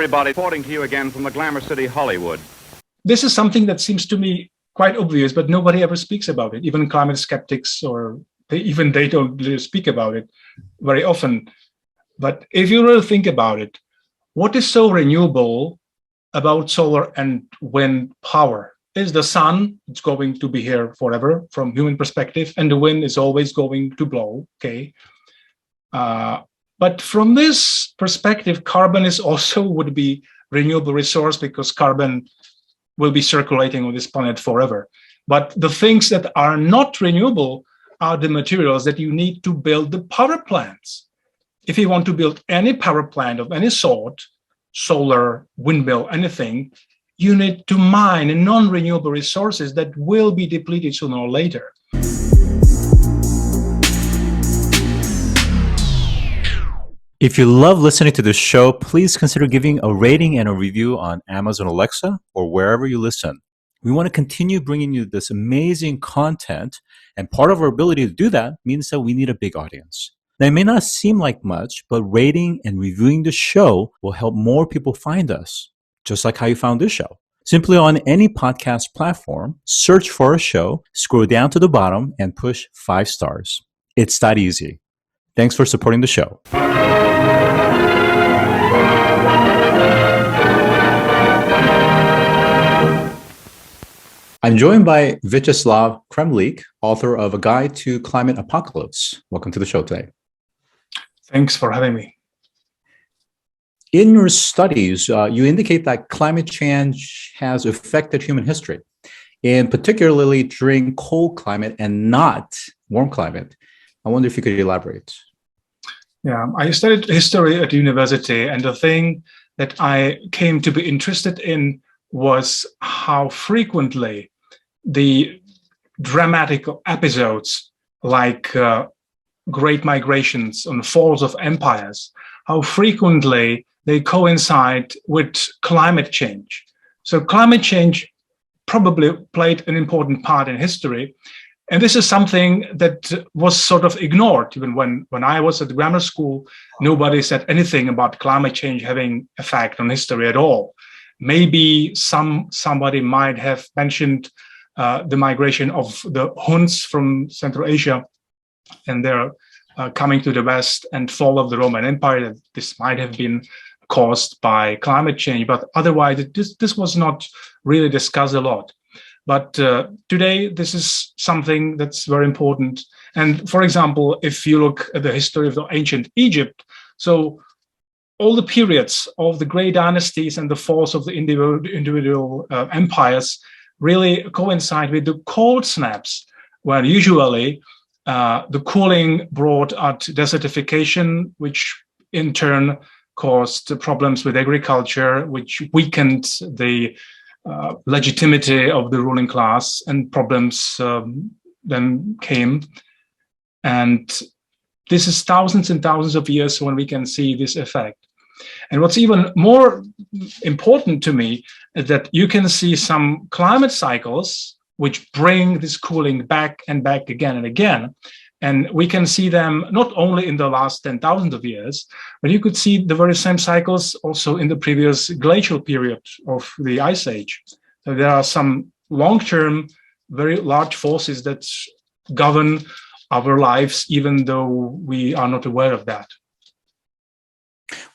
everybody. Reporting to you again from the Glamour City, Hollywood. This is something that seems to me quite obvious, but nobody ever speaks about it. Even climate skeptics, or they don't really speak about it very often. But if you really think about it, what is so renewable about solar and wind power? Is the sun, it's going to be here forever from human perspective, and the wind is always going to blow, okay? But from this perspective, carbon is also would be renewable resource, because carbon will be circulating on this planet forever. But the things that are not renewable are the materials that you need to build the power plants. If you want to build any power plant of any sort, solar, windmill, anything, you need to mine non-renewable resources that will be depleted sooner or later. If you love listening to this show, please consider giving a rating and a review on Amazon Alexa or wherever you listen. We want to continue bringing you this amazing content, and part of our ability to do that means that we need a big audience. Now, it may not seem like much, but rating and reviewing the show will help more people find us, just like how you found this show. Simply on any podcast platform, search for our show, scroll down to the bottom, and push 5 stars. It's that easy. Thanks for supporting the show. I'm joined by Vicheslav Kremlik, author of A Guide to Climate Apocalypse. Welcome to the show today. Thanks for having me. In your studies, you indicate that climate change has affected human history, and particularly during cold climate and not warm climate. I wonder if you could elaborate. Yeah, I studied history at university, and the thing that I came to be interested in was how frequently the dramatic episodes like great migrations and falls of empires, how frequently they coincide with climate change. So climate change probably played an important part in history. And this is something that was sort of ignored. Even when I was at grammar school, nobody said anything about climate change having effect on history at all. Maybe somebody might have mentioned the migration of the Huns from Central Asia and their coming to the West and fall of the Roman Empire. That this might have been caused by climate change, but otherwise this was not really discussed a lot. But today, this is something that's very important. And for example, if you look at the history of the ancient Egypt, so all the periods of the great dynasties and the falls of the individual empires really coincide with the cold snaps, where usually the cooling brought out desertification, which in turn caused problems with agriculture, which weakened the legitimacy of the ruling class, and problems then came. And this is thousands and thousands of years when we can see this effect. And what's even more important to me is that you can see some climate cycles which bring this cooling back and back again and again. And we can see them not only in the last 10,000 of years, but you could see the very same cycles also in the previous glacial period of the Ice Age. So there are some long-term, very large forces that govern our lives, even though we are not aware of that.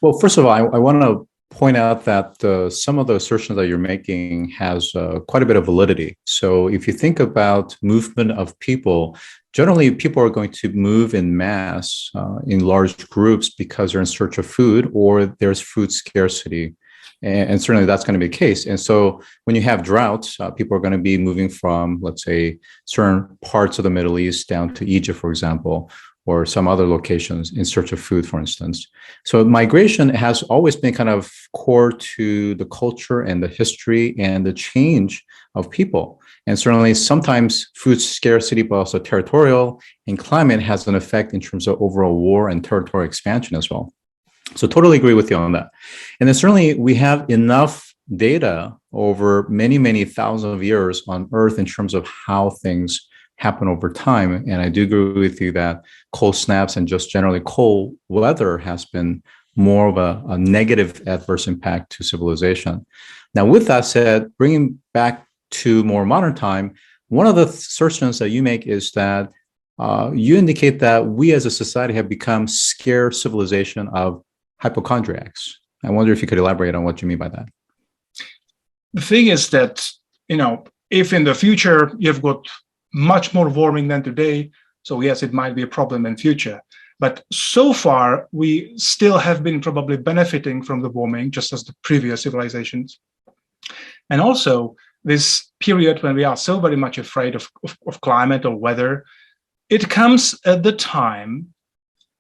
Well, first of all, I want to point out that some of the assertions that you're making has quite a bit of validity. So if you think about movement of people, generally people are going to move in mass in large groups because they're in search of food or there's food scarcity. And certainly that's going to be the case. And so when you have droughts, people are going to be moving from, let's say, certain parts of the Middle East down to Egypt, for example, or some other locations in search of food, for instance. So migration has always been kind of core to the culture and the history and the change of people. And certainly sometimes food scarcity, but also territorial and climate has an effect in terms of overall war and territorial expansion as well. So totally agree with you on that. And then certainly we have enough data over many, many thousands of years on Earth in terms of how things happen over time. And I do agree with you that cold snaps and just generally cold weather has been more of a negative adverse impact to civilization. Now, with that said, bringing back to more modern time, one of the assertions that you make is that you indicate that we as a society have become scarce civilization of hypochondriacs. I wonder if you could elaborate on what you mean by that. The thing is that, if in the future you've got much more warming than today, so yes, it might be a problem in future. But so far, we still have been probably benefiting from the warming, just as the previous civilizations. And also, this period when we are so very much afraid of climate or weather, it comes at the time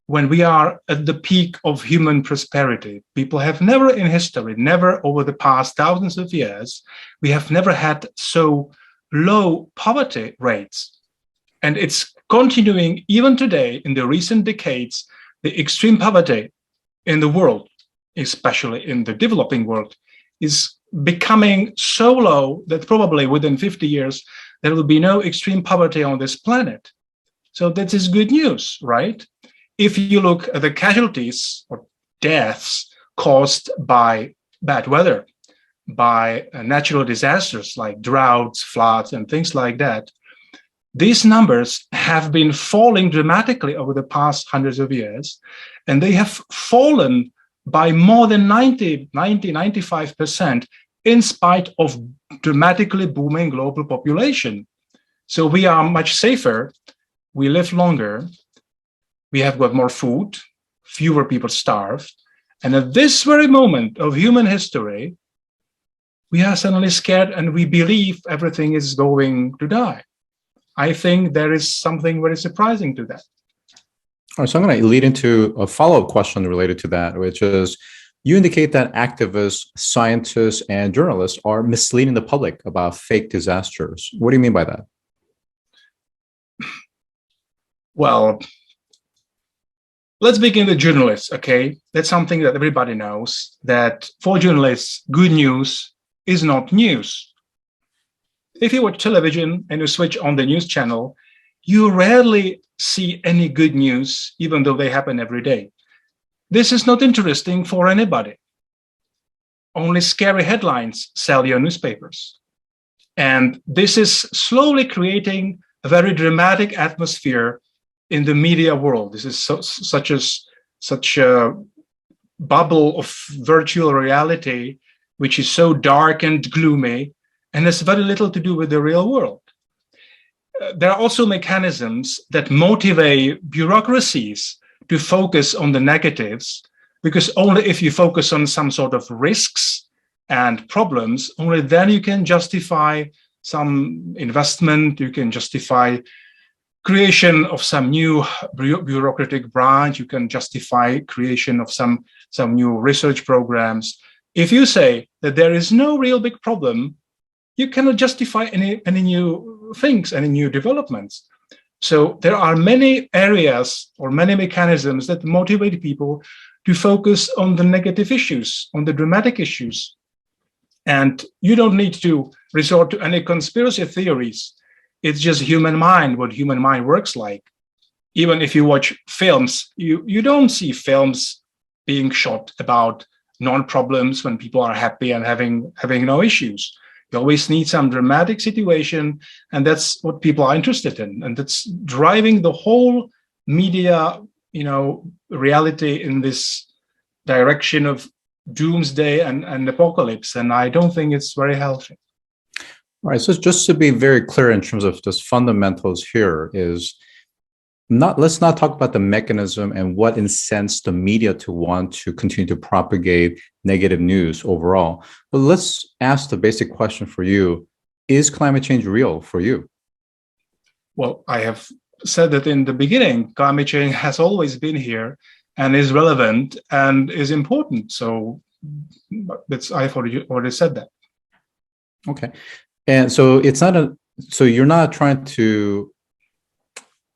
when we are at the peak of human prosperity. People have never in history, never over the past thousands of years, we have never had so low poverty rates. And it's continuing even today in the recent decades. The extreme poverty in the world, especially in the developing world, is becoming so low that probably within 50 years, there will be no extreme poverty on this planet. So that is good news, right? If you look at the casualties or deaths caused by bad weather, by natural disasters like droughts, floods, and things like that, these numbers have been falling dramatically over the past hundreds of years, and they have fallen by more than 95% in spite of dramatically booming global population. So we are much safer, we live longer, we have got more food, fewer people starve, and at this very moment of human history, we are suddenly scared and we believe everything is going to die. I think there is something very surprising to that. All right, so I'm going to lead into a follow-up question related to that, which is, you indicate that activists, scientists, and journalists are misleading the public about fake disasters. What do you mean by that? Well, let's begin with journalists, okay? That's something that everybody knows, that for journalists, good news is not news. If you watch television and you switch on the news channel, you rarely see any good news, even though they happen every day. This is not interesting for anybody. Only scary headlines sell your newspapers. And this is slowly creating a very dramatic atmosphere in the media world. This is such a bubble of virtual reality, which is so dark and gloomy, and has very little to do with the real world. There are also mechanisms that motivate bureaucracies to focus on the negatives, because only if you focus on some sort of risks and problems, only then you can justify some investment, you can justify creation of some new bureaucratic branch, you can justify creation of some new research programs. If you say that there is no real big problem, you cannot justify any new things, any new developments. So there are many areas or many mechanisms that motivate people to focus on the negative issues, on the dramatic issues. And you don't need to resort to any conspiracy theories. It's just human mind, what human mind works like. Even if you watch films, you don't see films being shot about non-problems when people are happy and having no issues. You always need some dramatic situation, and that's what people are interested in. And that's driving the whole media, reality in this direction of doomsday and apocalypse. And I don't think it's very healthy. All right, so just to be very clear in terms of just fundamentals here is let's not talk about the mechanism and what incents the media to want to continue to propagate negative news overall. But let's ask the basic question for you. Is climate change real for you? Well, I have said that in the beginning, climate change has always been here and is relevant and is important. So I've already said that. Okay. And so so you're not trying to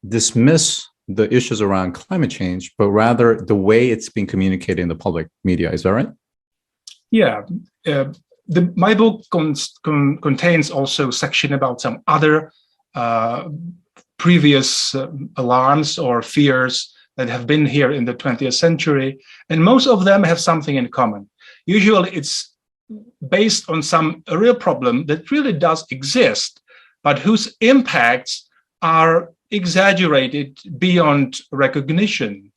dismiss the issues around climate change, but rather the way it's being communicated in the public media. Is that right? Yeah. My book contains also a section about some other previous alarms or fears that have been here in the 20th century, and most of them have something in common. Usually it's based on some real problem that really does exist, but whose impacts are exaggerated beyond recognition.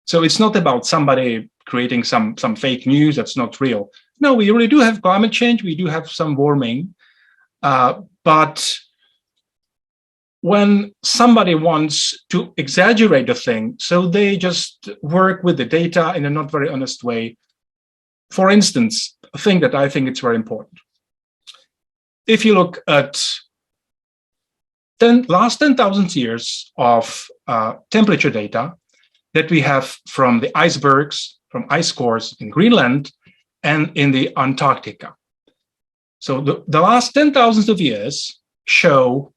So it's not about somebody creating some fake news that's not real. No, we really do have climate change, we do have some warming, but when somebody wants to exaggerate a thing, so they just work with the data in a not very honest way. For instance, a thing that I think it's very important. If you look at last 10,000 years of temperature data that we have from the icebergs, from ice cores in Greenland and in the Antarctica. So the last 10,000 of years show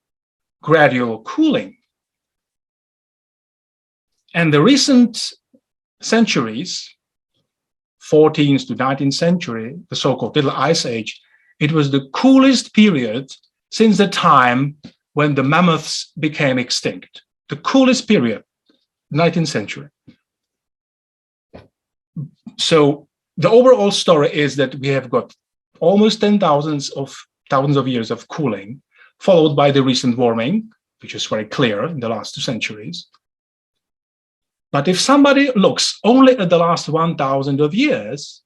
gradual cooling. And the recent centuries, 14th to 19th century, the so-called Little Ice Age, it was the coolest period since the time when the mammoths became extinct. The coolest period, 19th century. So the overall story is that we have got almost 10,000 of years of cooling, followed by the recent warming, which is very clear in the last 2 centuries. But if somebody looks only at the last 1,000 of years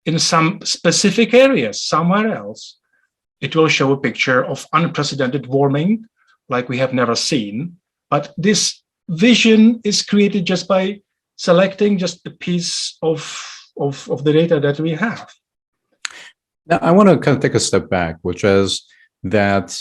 in some specific areas somewhere else, it will show a picture of unprecedented warming like we have never seen. But this vision is created just by selecting just a piece of the data that we have. Now, I want to kind of take a step back, which is that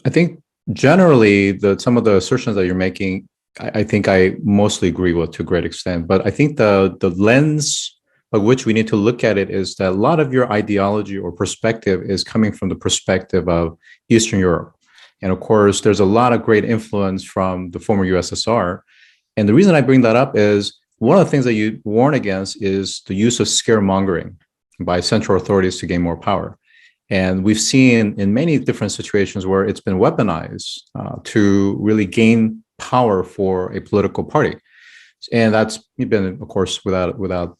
I think generally some of the assertions that you're making, I think I mostly agree with to a great extent. But I think the lens by which we need to look at it is that a lot of your ideology or perspective is coming from the perspective of Eastern Europe. And of course, there's a lot of great influence from the former USSR. And the reason I bring that up is one of the things that you warn against is the use of scaremongering by central authorities to gain more power. And we've seen in many different situations where it's been weaponized to really gain power for a political party. And that's been, of course, without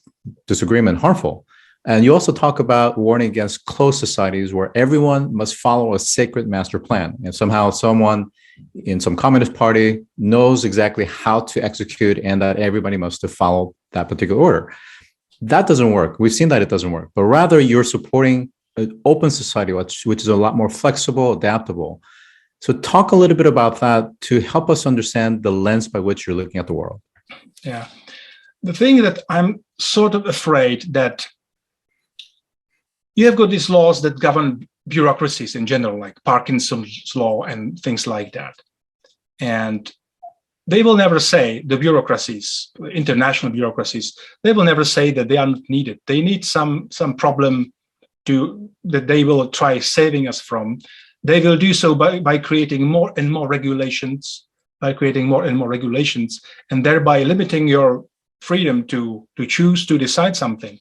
disagreement, harmful. And you also talk about warning against closed societies where everyone must follow a sacred master plan. And somehow someone in some communist party knows exactly how to execute and that everybody must follow that particular order. That doesn't work. We've seen that it doesn't work. But rather, you're supporting an open society, which is a lot more flexible, adaptable. So talk a little bit about that to help us understand the lens by which you're looking at the world. Yeah. The thing that I'm sort of afraid that you have got these laws that govern bureaucracies in general, like Parkinson's law and things like that. And they will never say, the bureaucracies, international bureaucracies, they will never say that they are not needed. They need some problem that they will try saving us from. They will do so by creating more and more regulations, and thereby limiting your freedom to choose to decide something.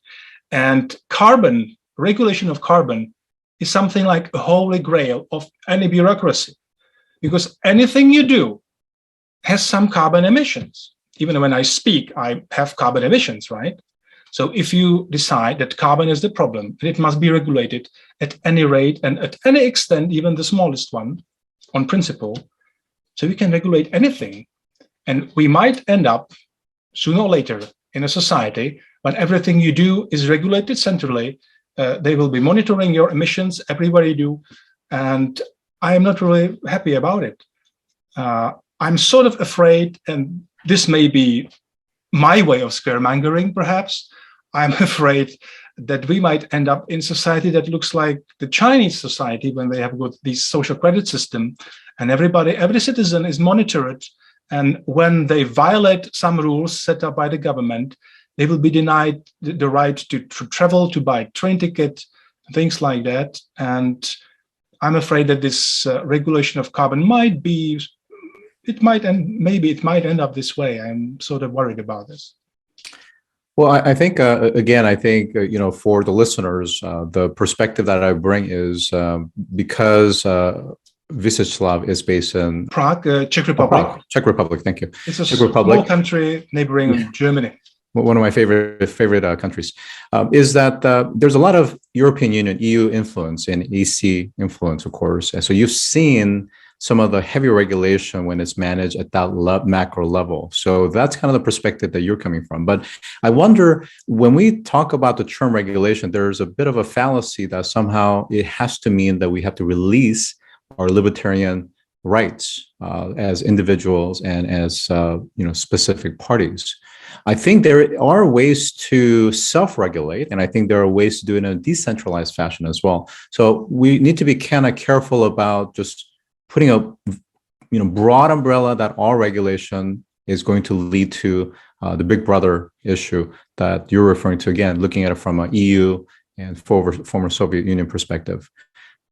And regulation of carbon is something like a holy grail of any bureaucracy, because anything you do has some carbon emissions. Even when I speak, I have carbon emissions, right? So if you decide that carbon is the problem, and it must be regulated at any rate and at any extent, even the smallest one, on principle, so we can regulate anything. And we might end up sooner or later in a society when everything you do is regulated centrally. They will be monitoring your emissions, everywhere you do. And I am not really happy about it. I'm sort of afraid, and this may be my way of scaremongering, perhaps. I'm afraid that we might end up in society that looks like the Chinese society when they have got this social credit system, and every citizen is monitored. And when they violate some rules set up by the government, they will be denied the right to travel, to buy train ticket, things like that. And I'm afraid that this regulation of carbon might end up this way. I'm sort of worried about this. Well, I think, for the listeners, the perspective that I bring is because Vicheslav is based in Prague, Czech Republic. Prague, Czech Republic. Thank you. It's a Czech small Republic. country neighboring Germany. One of my favorite countries, is that there's a lot of European Union, EU influence and EC influence, of course. And so you've seen some of the heavy regulation when it's managed at that macro level. So that's kind of the perspective that you're coming from. But I wonder, when we talk about the term regulation, there's a bit of a fallacy that somehow it has to mean that we have to release our libertarian rights as individuals and as specific parties. I think there are ways to self-regulate, and I think there are ways to do it in a decentralized fashion as well. So we need to be kind of careful about just putting a broad umbrella that all regulation is going to lead to the big brother issue that you're referring to, again, looking at it from an EU and former Soviet Union perspective.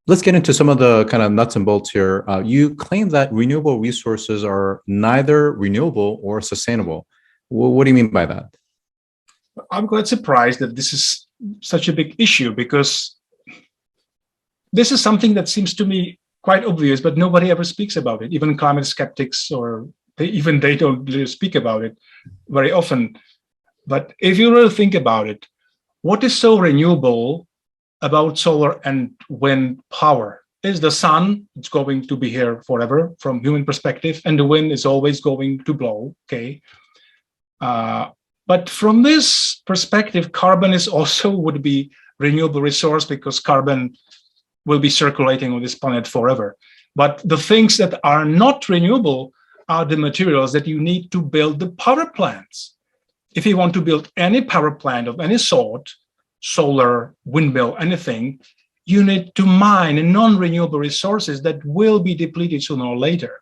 Let's get into some of the kind of nuts and bolts here. You claim that renewable resources are neither renewable or sustainable. What do you mean by that? I'm quite surprised that this is such a big issue, because this is something that seems to me quite obvious, but nobody ever speaks about it. Even climate skeptics, or they don't really speak about it very often. But if you really think about it, what is so renewable about solar and wind power? Is the sun, it's going to be here forever from human perspective, and the wind is always going to blow, okay? But from this perspective, carbon is also would be renewable resource, because carbon will be circulating on this planet forever. But the things that are not renewable are the materials that you need to build the power plants. If you want to build any power plant of any sort, solar, windmill, anything, you need to mine non-renewable resources that will be depleted sooner or later.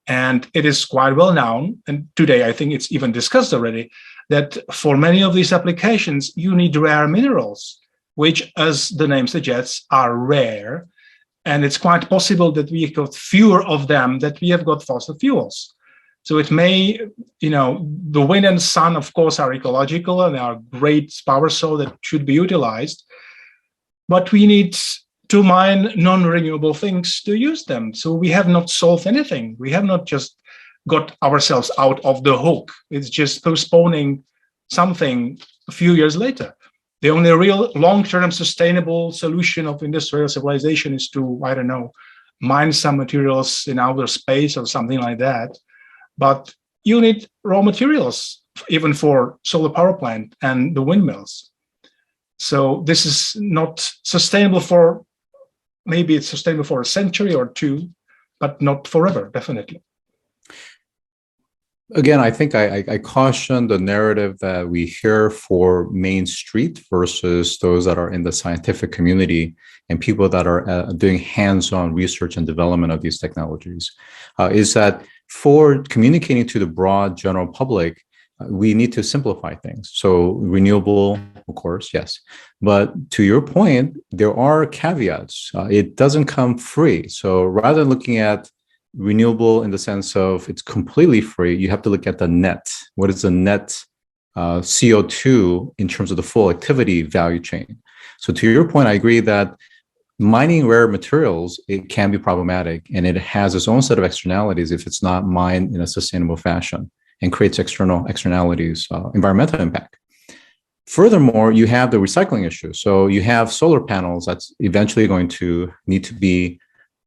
And it is quite well known, and today I think it's even discussed already, that for many of these applications, you need rare minerals, which, as the name suggests, are rare. And it's quite possible that we got fewer of them than we have got fossil fuels. So it may, the wind and sun, of course, are ecological and are great power source that should be utilized. But we need to mine non-renewable things to use them. So we have not solved anything. We have not just got ourselves out of the hook. It's just postponing something a few years later. The only real long-term sustainable solution of industrial civilization is to, mine some materials in outer space or something like that. But you need raw materials, even for solar power plant and the windmills. So this is not sustainable maybe it's sustainable for a century or two, but not forever, definitely. Again, I think I caution the narrative that we hear for Main Street versus those that are in the scientific community and people that are doing hands-on research and development of these technologies, is that for communicating to the broad general public, we need to simplify things. So renewable, of course, yes. But to your point, there are caveats. It doesn't come free. So rather than looking at renewable in the sense of it's completely free, you have to look at the net. What is the net CO2 in terms of the full activity value chain? So to your point, I agree that mining rare materials, it can be problematic, and it has its own set of externalities if it's not mined in a sustainable fashion and creates externalities, environmental impact. Furthermore, you have the recycling issue. So you have solar panels that's eventually going to need to be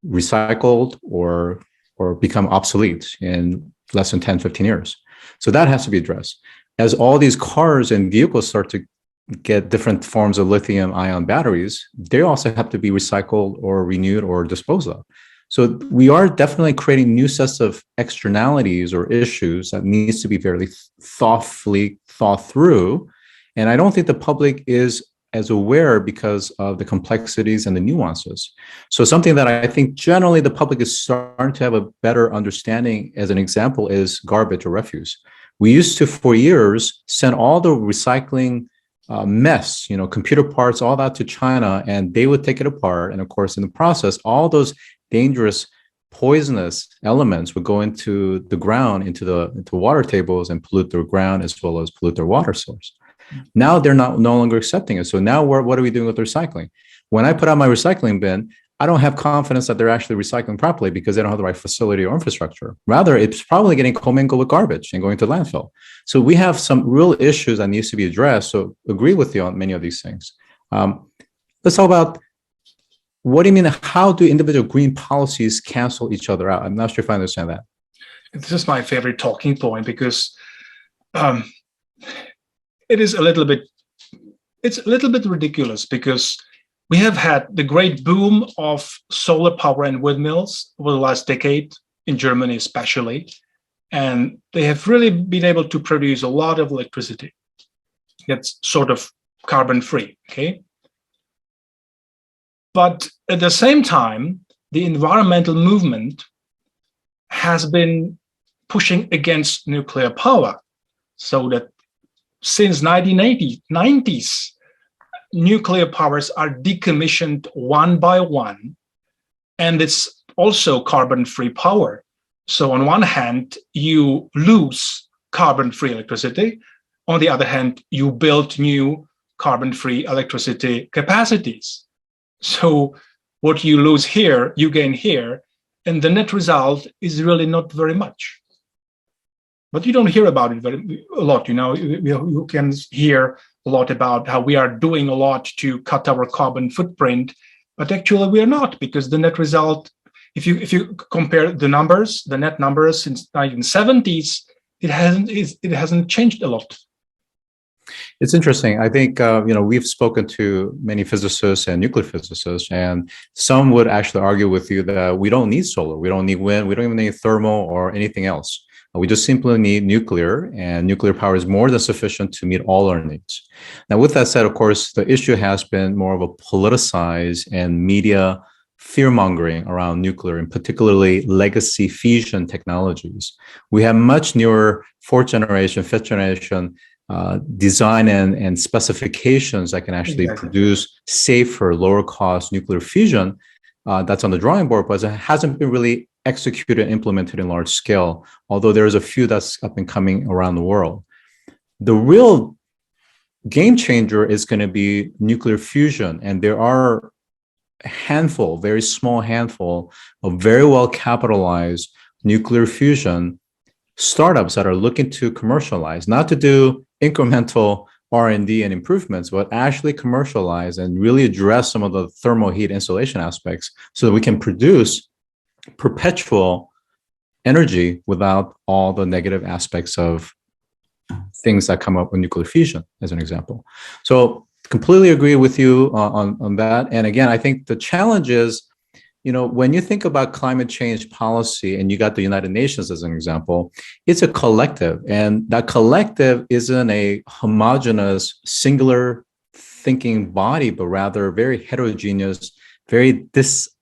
recycled or become obsolete in less than 10, 15 years. So that has to be addressed. As all these cars and vehicles start to get different forms of lithium ion batteries, they also have to be recycled or renewed or disposed of. So we are definitely creating new sets of externalities or issues that needs to be very thoughtfully thought through. And I don't think the public is as aware because of the complexities and the nuances. So something that I think generally the public is starting to have a better understanding, as an example, is garbage or refuse. We used to, for years, send all the recycling mess, computer parts, all that to China, and they would take it apart. And of course, in the process, all those dangerous, poisonous elements would go into the ground, into water tables, and pollute their ground as well as pollute their water source. Now they're no longer accepting it. So now what are we doing with recycling? When I put out my recycling bin, I don't have confidence that they're actually recycling properly because they don't have the right facility or infrastructure. Rather, it's probably getting commingled with garbage and going to landfill. So we have some real issues that needs to be addressed. So agree with you on many of these things. Let's talk about, what do you mean? How do individual green policies cancel each other out? I'm not sure if I understand that. This is my favorite talking point because it's a little bit ridiculous, because we have had the great boom of solar power and windmills over the last decade, in Germany especially, and they have really been able to produce a lot of electricity. It's sort of carbon-free, okay? But at the same time, the environmental movement has been pushing against nuclear power, so that since 1990s, nuclear powers are decommissioned one by one, and it's also carbon-free power. So on one hand, you lose carbon-free electricity. On the other hand, you build new carbon-free electricity capacities. So what you lose here, you gain here, and the net result is really not very much. But you don't hear about it a lot. You can hear a lot about how we are doing a lot to cut our carbon footprint, but actually we are not, because the net result, if you compare the numbers, the net numbers since 1970s, it hasn't changed a lot. It's interesting. I think, we've spoken to many physicists and nuclear physicists, and some would actually argue with you that we don't need solar, we don't need wind, we don't even need thermal or anything else. We just simply need nuclear, and nuclear power is more than sufficient to meet all our needs. Now, with that said, of course, the issue has been more of a politicized and media fear-mongering around nuclear, and particularly legacy fusion technologies. We have much newer fourth generation, fifth generation design and specifications that can actually produce safer, lower cost nuclear fusion that's on the drawing board, but it hasn't been really executed and implemented in large scale, although there's a few that's up and coming around the world. The real game changer is going to be nuclear fusion, and there are a handful, very small handful of very well capitalized nuclear fusion startups that are looking to commercialize, not to do incremental R&D and improvements, but actually commercialize and really address some of the thermal heat insulation aspects so that we can produce perpetual energy without all the negative aspects of things that come up with nuclear fusion, as an example. So completely agree with you on that. And again, I think the challenge is, when you think about climate change policy, and you got the United Nations as an example, it's a collective, and that collective isn't a homogeneous, singular thinking body, but rather very heterogeneous, very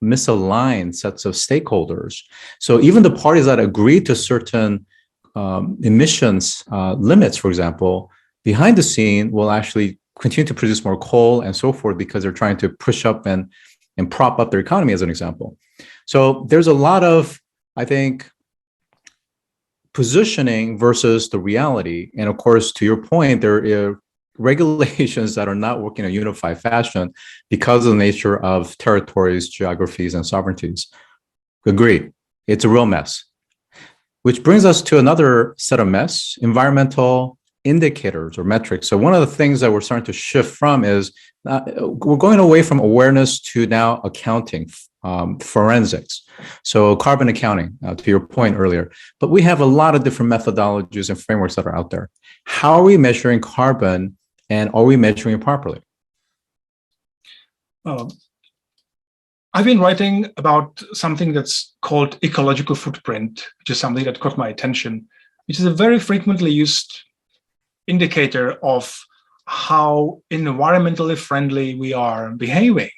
misaligned sets of stakeholders. So even the parties that agree to certain emissions limits, for example, behind the scene will actually continue to produce more coal and so forth, because they're trying to push up and prop up their economy, as an example. So there's a lot of, I think, positioning versus the reality. And of course, to your point, there are regulations that are not working in a unified fashion because of the nature of territories, geographies, and sovereignties. Agreed. It's a real mess. Which brings us to another set of mess, environmental indicators or metrics. So one of the things that we're starting to shift from is we're going away from awareness to now accounting, forensics. So carbon accounting, to your point earlier. But we have a lot of different methodologies and frameworks that are out there. How are we measuring carbon, and are we measuring it properly? I've been writing about something that's called ecological footprint, which is something that caught my attention, which is a very frequently used indicator of how environmentally friendly we are behaving.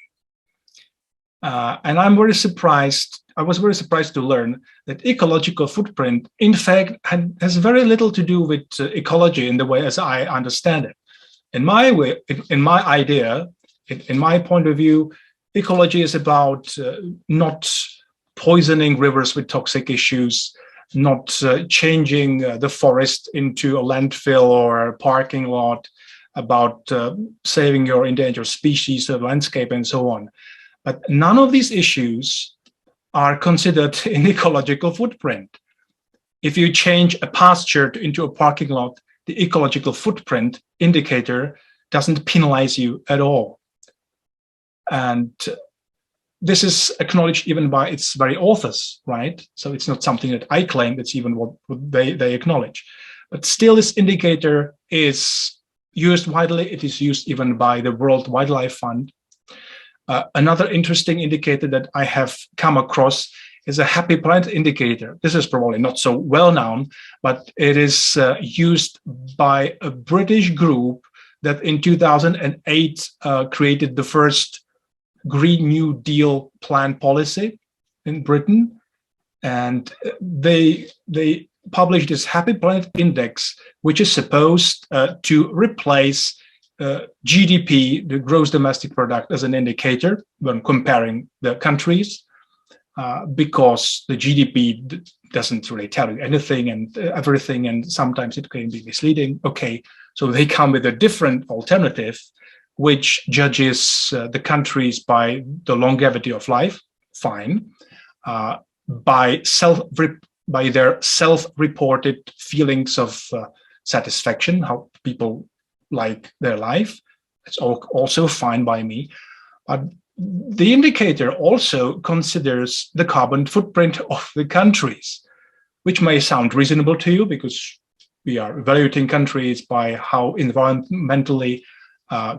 And I'm very surprised. I was very surprised to learn that ecological footprint, in fact, has very little to do with ecology in the way as I understand it. In my way, in my idea, in my point of view, ecology is about not poisoning rivers with toxic issues, not changing the forest into a landfill or a parking lot, about saving your endangered species, the landscape, and so on. But none of these issues are considered in ecological footprint. If you change a pasture into a parking lot, the ecological footprint indicator doesn't penalize you at all. And this is acknowledged even by its very authors, right? So it's not something that I claim, it's even what they acknowledge. But still, this indicator is used widely. It is used even by the World Wildlife Fund. Another interesting indicator that I have come across is a Happy Planet indicator. This is probably not so well known, but it is used by a British group that in 2008 created the first Green New Deal plan policy in Britain. And they published this Happy Planet Index, which is supposed to replace GDP, the gross domestic product, as an indicator when comparing the countries, because the GDP doesn't really tell you anything and everything, and sometimes it can be misleading. Okay, so they come with a different alternative, which judges the countries by the longevity of life, fine, by their self-reported feelings of satisfaction, how people like their life. It's also fine by me. But the indicator also considers the carbon footprint of the countries, which may sound reasonable to you because we are evaluating countries by how environmentally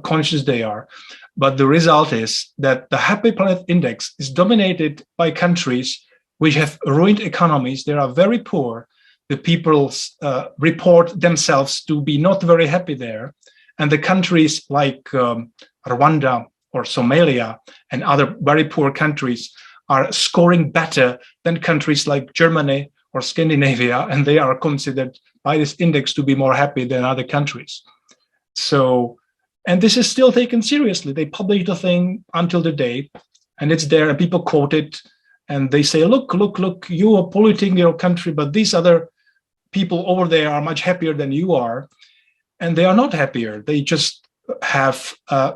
conscious they are. But the result is that the Happy Planet Index is dominated by countries which have ruined economies. They are very poor. The people report themselves to be not very happy there. And the countries like Rwanda or Somalia and other very poor countries are scoring better than countries like Germany or Scandinavia, and they are considered by this index to be more happy than other countries. So, and this is still taken seriously. They publish the thing until the day, and it's there, and people quote it, and they say, look, you are polluting your country, but these other people over there are much happier than you are. And they are not happier. They just have an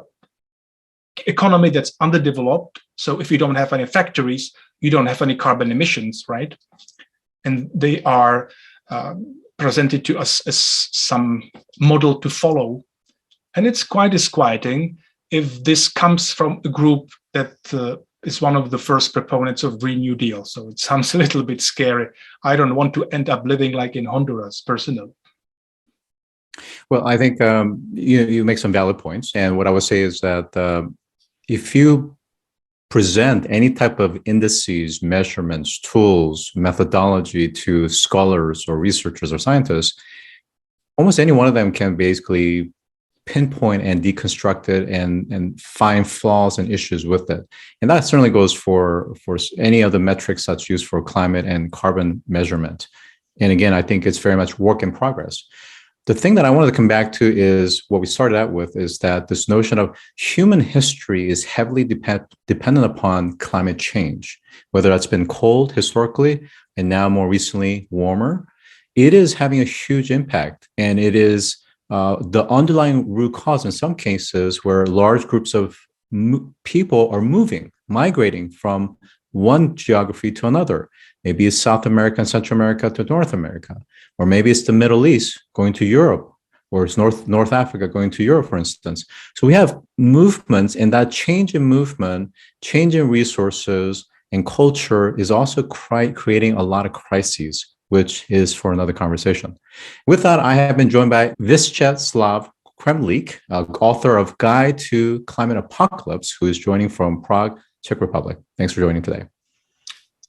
economy that's underdeveloped. So if you don't have any factories, you don't have any carbon emissions, right? And they are presented to us as some model to follow. And it's quite disquieting if this comes from a group that is one of the first proponents of Green New Deal. So it sounds a little bit scary. I don't want to end up living like in Honduras, personally. Well, I think you make some valid points. And what I would say is that if you present any type of indices, measurements, tools, methodology to scholars or researchers or scientists, almost any one of them can basically pinpoint and deconstruct it and find flaws and issues with it. And that certainly goes for any of the metrics that's used for climate and carbon measurement. And again, I think it's very much work in progress. The thing that I wanted to come back to is what we started out with, is that this notion of human history is heavily dependent upon climate change, whether that's been cold historically and now more recently warmer. It is having a huge impact, and it is the underlying root cause in some cases where large groups of people are migrating from one geography to another. Maybe it's South America and Central America to North America, or maybe it's the Middle East going to Europe, or it's North Africa going to Europe, for instance. So we have movements, and that change in movement, change in resources and culture is also creating a lot of crises, which is for another conversation. With that, I have been joined by Vicheslav Kremlik, author of Guide to Climate Apocalypse, who is joining from Prague, Czech Republic. Thanks for joining today.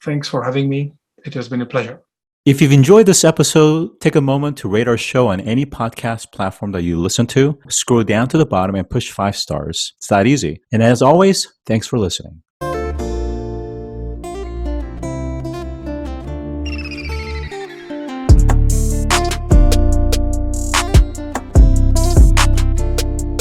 Thanks for having me. It has been a pleasure. If you've enjoyed this episode, take a moment to rate our show on any podcast platform that you listen to. Scroll down to the bottom and push 5 stars. It's that easy. And as always, thanks for listening.